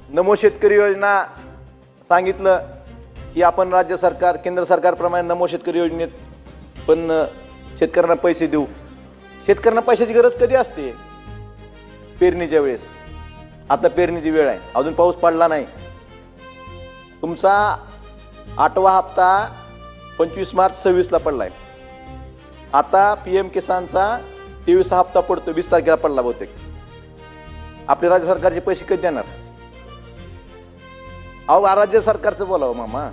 नमो शेतकरी योजना सांगितलं की आपण राज्य सरकार केंद्र सरकारप्रमाणे नमो शेतकरी योजनेत पण शेतकऱ्यांना पैसे देऊ. शेतकऱ्यांना पैशाची गरज कधी असते? पेरणीच्या वेळेस. आता पेरणीची वेळ आहे, अजून पाऊस पडला नाही. तुमचा 8वा हप्ता 25 मार्च 26ला पडलाय. आता PM किसानचा 23 हप्ता पडतो, 20 तारखेला पडला बहुतेक. आपले राज्य सरकारचे पैसे कधी देणार? अहो राज्य सरकारचं बोलावं मामा.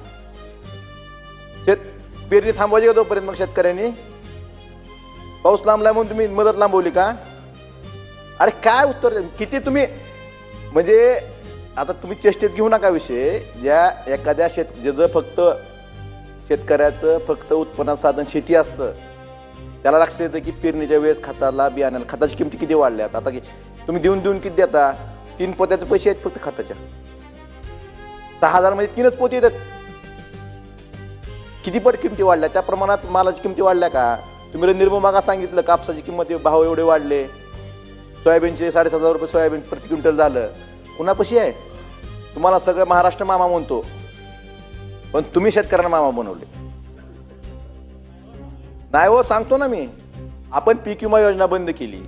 पेरणी थांबवायची का तोपर्यंत? मग शेतकऱ्यांनी पाऊस लांबला म्हणून तुम्ही मदत लांबवली का? अरे काय उत्तर किती तुम्ही म्हणजे आता तुम्ही चेष्टेत घेऊ नका विषय. ज्या एखाद्या ज्याचं फक्त शेतकऱ्याचं फक्त उत्पन्न साधन शेती असतं त्याला लक्षात येतं की पेरणीच्या वेळेस खताला बियाण्याला खताची किमती किती वाढल्यात. आता तुम्ही देऊन किती देता? 3 पोत्याचे पैसे आहेत फक्त खताच्या. 6000 मध्ये 3च पोते येतात. किती पट किमती वाढल्या? त्या प्रमाणात मालाची किमती वाढल्या का? तुम्ही निर्ममागा सांगितलं कापसाची किंमत भाव एवढे वाढले, सोयाबीनचे 7,500 रुपये सोयाबीन प्रति क्विंटल झालं. कुणापाशी आहे? तुम्हाला सगळं महाराष्ट्र मामा म्हणतो, पण तुम्ही शेतकऱ्यांना मामा बनवले नाही हो. सांगतो ना मी. आपण पीक विमा योजना बंद केली,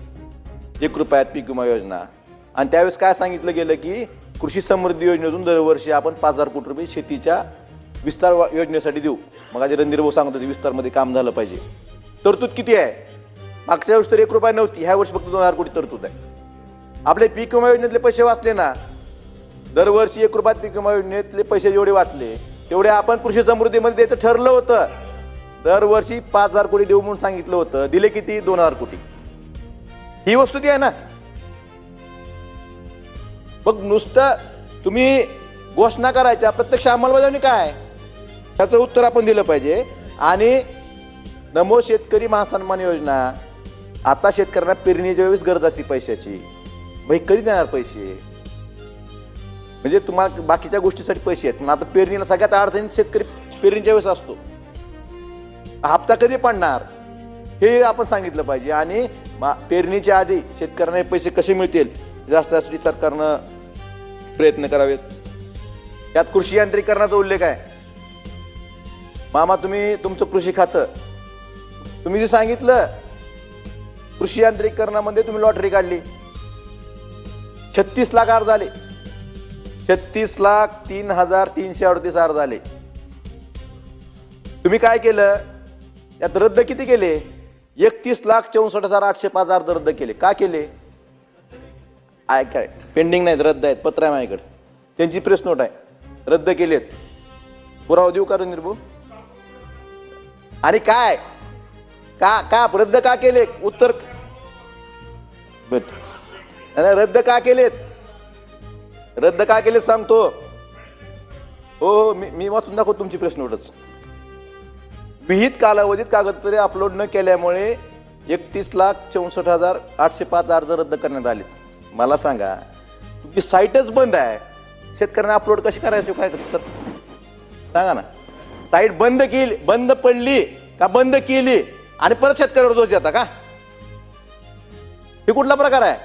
1 रुपयात पीक विमा योजना. आणि त्यावेळेस काय सांगितलं गेलं की कृषी समृद्धी योजनेतून दरवर्षी आपण 5,000 कोटी रुपये शेतीच्या विस्तार योजनेसाठी देऊ. मग आज रणधीर भाऊ सांगत होते विस्तारमध्ये काम झालं पाहिजे. तरतूद किती आहे? मागच्या वर्षी तर 1 रुपया नव्हती, ह्या वर्षी फक्त 2,000 कोटी तरतूद आहे. आपले पीक विमा योजनेतले पैसे वाचले ना. दरवर्षी 1 रुपयात पीक विमा योजनेतले पैसे जेवढे वाचले तेवढे आपण कृषी समृद्धीमध्ये द्यायचं ठरलं होतं. दरवर्षी 5,000 कोटी देऊ म्हणून सांगितलं होतं. दिले किती? 2,000 कोटी. ही वस्तुस्थिती आहे ना. मग नुसतं तुम्ही घोषणा करायच्या, प्रत्यक्ष अंमलबजावणी काय त्याचं उत्तर आपण दिलं पाहिजे. आणि नमो शेतकरी महासन्मान योजना, आता शेतकऱ्यांना पेरणीच्या वेळेस गरज असते पैशाची. भाई कधी देणार पैसे? म्हणजे तुम्हाला बाकीच्या गोष्टीसाठी पैसे आहेत, पण आता पेरणीला सगळ्यात अडचणीत शेतकरी पेरणीच्या वेळेस असतो. हप्ता कधी पडणार हे आपण सांगितलं पाहिजे. आणि पेरणीच्या आधी शेतकऱ्यांना पैसे कसे मिळतील यासाठी सरकारनं प्रयत्न करावेत. यात कृषी यांत्रिकरणाचा उल्लेख आहे. मामा तुम्ही तुमचं कृषी खातं तुम्ही जे सांगितलं कृषी यांत्रिकरणामध्ये तुम्ही लॉटरी काढली, 36 लाख अर्ज आले. 36,03,338 अर्ज आले. तुम्ही काय केलं? यात रद्द किती केले? 31,64,805 अर्ज रद्द केले. का केले? काय पेंडिंग नाहीत, रद्द आहेत. पत्र आहे माझ्याकडे, त्यांची प्रेस नोट आहे. रद्द केलेत. पुरावा देऊ का निर्भू? आणि काय का रद्द का केले? उत्तर रद्द का केलेत? रद्द का केलेत सांगतो. हो मी वाचून दाखवतो तुमची प्रेस नोटच. विहित कालावधीत कागदपत्रे अपलोड न केल्यामुळे 31,64,805 अर्ज रद्द करण्यात आले. मला सांगा, तुमची साईटच बंद आहे, शेतकऱ्यांना अपलोड कशी करायची? काय सांगा ना. साईट बंद केली, बंद पडली का बंद केली आणि परत शेतकऱ्यावर दोष देता का? हे कुठला प्रकार आहे?